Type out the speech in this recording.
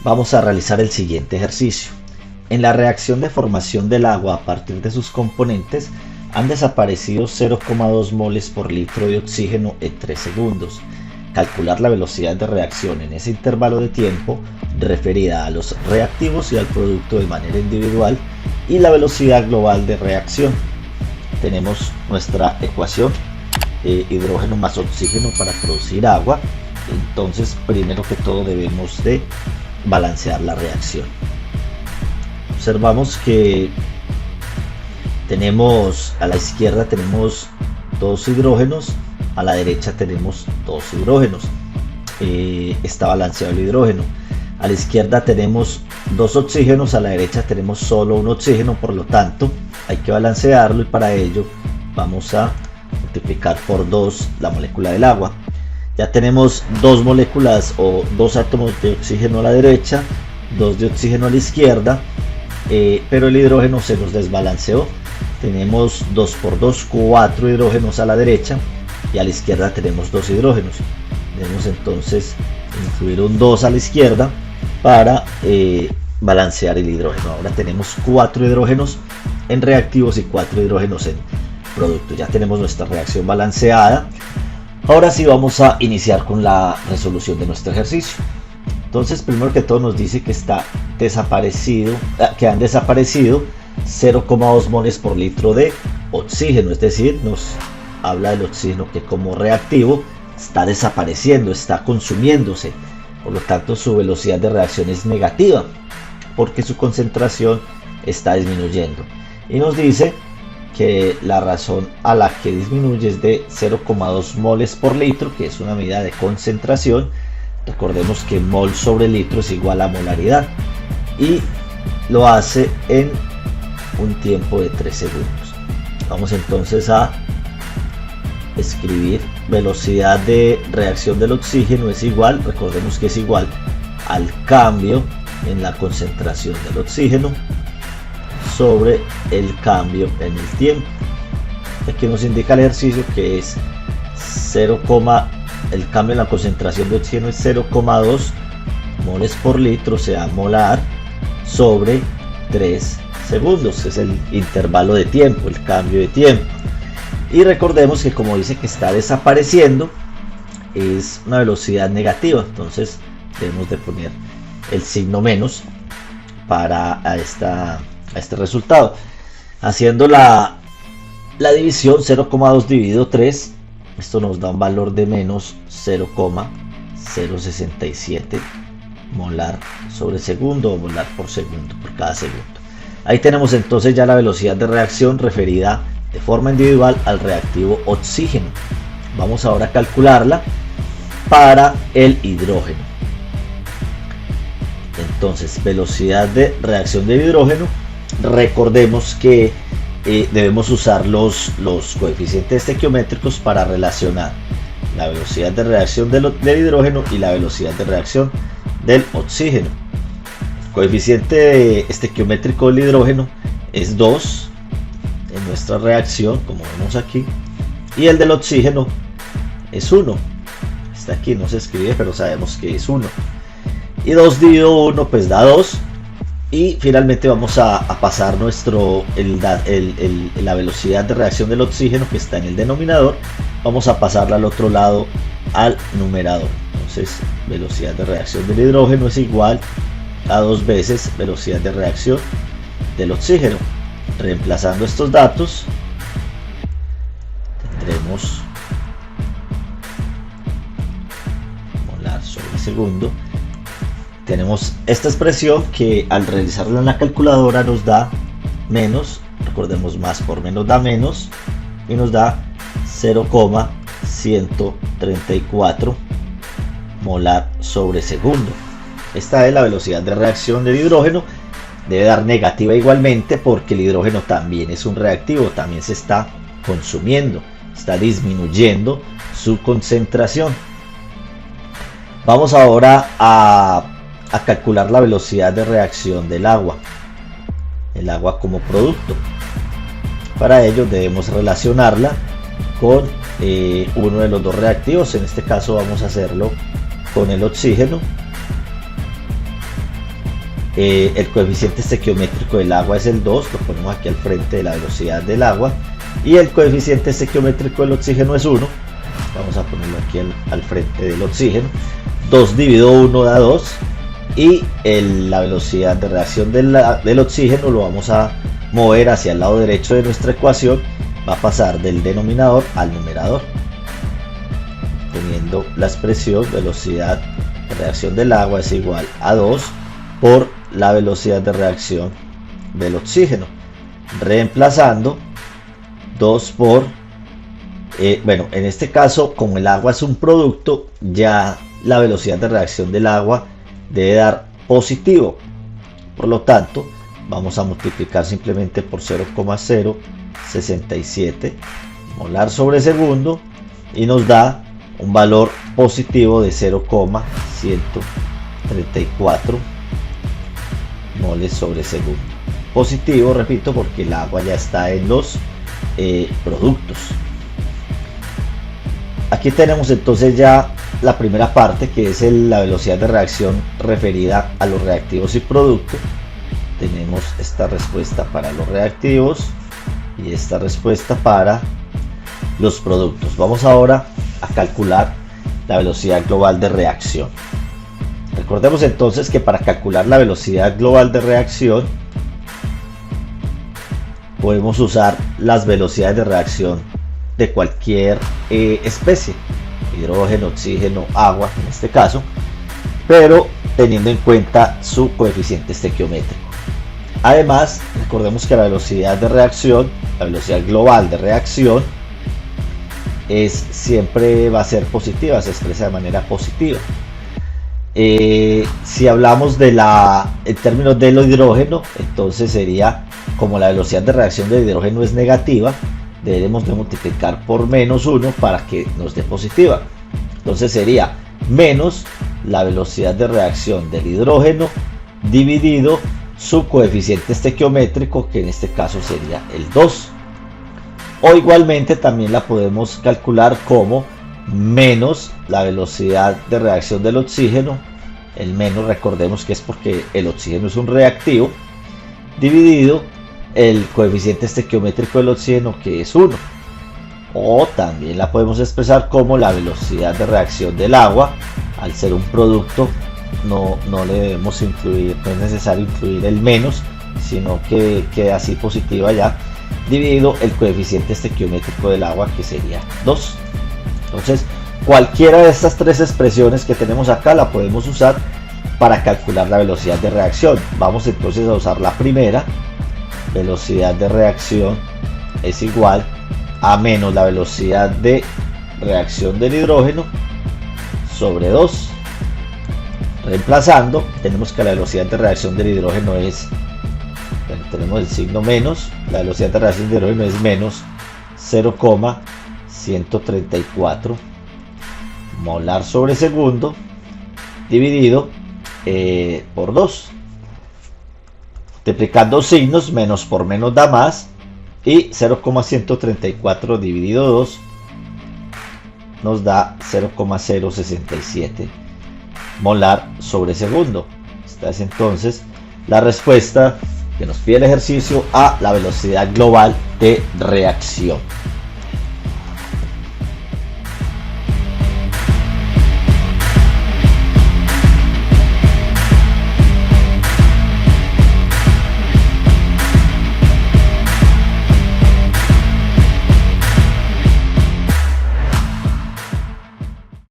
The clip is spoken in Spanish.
Vamos a realizar el siguiente ejercicio. En la reacción de formación del agua a partir de sus componentes han desaparecido 0,2 moles por litro de oxígeno en 3 segundos. Calcular la velocidad de reacción en ese intervalo de tiempo referida a los reactivos y al producto de manera individual y la velocidad global de reacción. Tenemos nuestra ecuación, hidrógeno más oxígeno para producir agua. Entonces, primero que todo debemos de balancear la reacción. Observamos que tenemos a la izquierda tenemos 2 hidrógenos, a la derecha tenemos 2 hidrógenos. Está balanceado el hidrógeno. A la izquierda tenemos 2 oxígenos, a la derecha tenemos solo un oxígeno, por lo tanto hay que balancearlo y para ello vamos a multiplicar por 2 la molécula del agua. Ya tenemos 2 moléculas o 2 átomos de oxígeno a la derecha, 2 de oxígeno a la izquierda, pero el hidrógeno se nos desbalanceó. Tenemos 2 por 2, 4 hidrógenos a la derecha y a la izquierda tenemos 2 hidrógenos. Debemos entonces incluir un 2 a la izquierda para balancear el hidrógeno. Ahora tenemos 4 hidrógenos en reactivos y 4 hidrógenos en productos. Ya tenemos nuestra reacción balanceada. Ahora sí vamos a iniciar con la resolución de nuestro ejercicio. Entonces, primero que todo nos dice que han desaparecido 0,2 moles por litro de oxígeno, es decir, nos habla del oxígeno que como reactivo está desapareciendo, está consumiéndose, por lo tanto su velocidad de reacción es negativa porque su concentración está disminuyendo, y nos dice que la razón a la que disminuye es de 0,2 moles por litro, que es una medida de concentración. Recordemos que mol sobre litro es igual a molaridad y lo hace en un tiempo de 3 segundos. Vamos entonces a escribir velocidad de reacción del oxígeno es igual, recordemos que es igual al cambio en la concentración del oxígeno sobre el cambio en el tiempo. Aquí nos indica el ejercicio que es el cambio en la concentración de oxígeno es 0,2 moles por litro, o sea molar, sobre 3 segundos, es el intervalo de tiempo, el cambio de tiempo. Y recordemos que como dice que está desapareciendo, es una velocidad negativa, entonces debemos de poner el signo menos para este resultado. Haciendo la división, 0,2 dividido 3, esto nos da un valor de menos 0,067 molar sobre segundo o molar por segundo por cada segundo. Ahí tenemos entonces ya la velocidad de reacción referida de forma individual al reactivo oxígeno. Vamos ahora a calcularla para el hidrógeno. Entonces, velocidad de reacción del hidrógeno, recordemos que debemos usar los coeficientes estequiométricos para relacionar la velocidad de reacción del hidrógeno y la velocidad de reacción del oxígeno. El coeficiente estequiométrico del hidrógeno es 2 en nuestra reacción, como vemos aquí, y el del oxígeno es 1. Está aquí, no se escribe, pero sabemos que es 1. Y 2 dividido 1 pues da 2. Y finalmente vamos a pasar la velocidad de reacción del oxígeno, que está en el denominador, vamos a pasarla al otro lado, al numerador. Entonces, velocidad de reacción del hidrógeno es igual a 2 veces velocidad de reacción del oxígeno. Reemplazando estos datos, tendremos molar sobre segundo. Tenemos esta expresión que al realizarla en la calculadora nos da menos, recordemos más por menos da menos, y nos da 0,134 molar sobre segundo. Esta es la velocidad de reacción del hidrógeno. Debe dar negativa igualmente porque el hidrógeno también es un reactivo, también se está consumiendo, está disminuyendo su concentración. Vamos ahora a calcular la velocidad de reacción del agua, el agua como producto. Para ello debemos relacionarla con uno de los dos reactivos. En este caso vamos a hacerlo con el oxígeno. El coeficiente estequiométrico del agua es el 2, lo ponemos aquí al frente de la velocidad del agua, y el coeficiente estequiométrico del oxígeno es 1, vamos a ponerlo aquí al frente del oxígeno. 2 dividido 1 da 2, y la velocidad de reacción del oxígeno lo vamos a mover hacia el lado derecho de nuestra ecuación, va a pasar del denominador al numerador, teniendo la expresión velocidad de reacción del agua es igual a 2 por la velocidad de reacción del oxígeno, reemplazando 2 por, bueno, en este caso, como el agua es un producto, ya la velocidad de reacción del agua debe dar positivo, por lo tanto vamos a multiplicar simplemente por 0,067 molar sobre segundo y nos da un valor positivo de 0,134 moles sobre segundo. Positivo, repito, porque el agua ya está en los productos. Aquí tenemos entonces ya la primera parte, que es la velocidad de reacción referida a los reactivos y productos. Tenemos esta respuesta para los reactivos y esta respuesta para los productos. Vamos ahora a calcular la velocidad global de reacción. Recordemos entonces que para calcular la velocidad global de reacción podemos usar las velocidades de reacción de cualquier especie, hidrógeno, oxígeno, agua en este caso, pero teniendo en cuenta su coeficiente estequiométrico. Además, recordemos que la velocidad de reacción, la velocidad global de reacción, siempre va a ser positiva, se expresa de manera positiva. Si hablamos en términos del hidrógeno, entonces sería, como la velocidad de reacción del hidrógeno es negativa, debemos de multiplicar por menos 1 para que nos dé positiva. Entonces sería menos la velocidad de reacción del hidrógeno dividido su coeficiente estequiométrico, que en este caso sería el 2. O igualmente también la podemos calcular como menos la velocidad de reacción del oxígeno, el menos recordemos que es porque el oxígeno es un reactivo, dividido el coeficiente estequiométrico del oxígeno, que es 1. O también la podemos expresar como la velocidad de reacción del agua, al ser un producto no le debemos incluir, no es necesario incluir el menos, sino que queda así positiva ya, dividido el coeficiente estequiométrico del agua, que sería 2. Entonces cualquiera de estas tres expresiones que tenemos acá la podemos usar para calcular la velocidad de reacción. Vamos entonces a usar la primera. Velocidad de reacción es igual a menos la velocidad de reacción del hidrógeno sobre 2. Reemplazando, tenemos que la velocidad de reacción del hidrógeno es, tenemos el signo menos, la velocidad de reacción del hidrógeno es menos 0,134 molar sobre segundo dividido por 2. Multiplicando signos, menos por menos da más, y 0,134 dividido 2 nos da 0,067 molar sobre segundo. Esta es entonces la respuesta que nos pide el ejercicio a la velocidad global de reacción.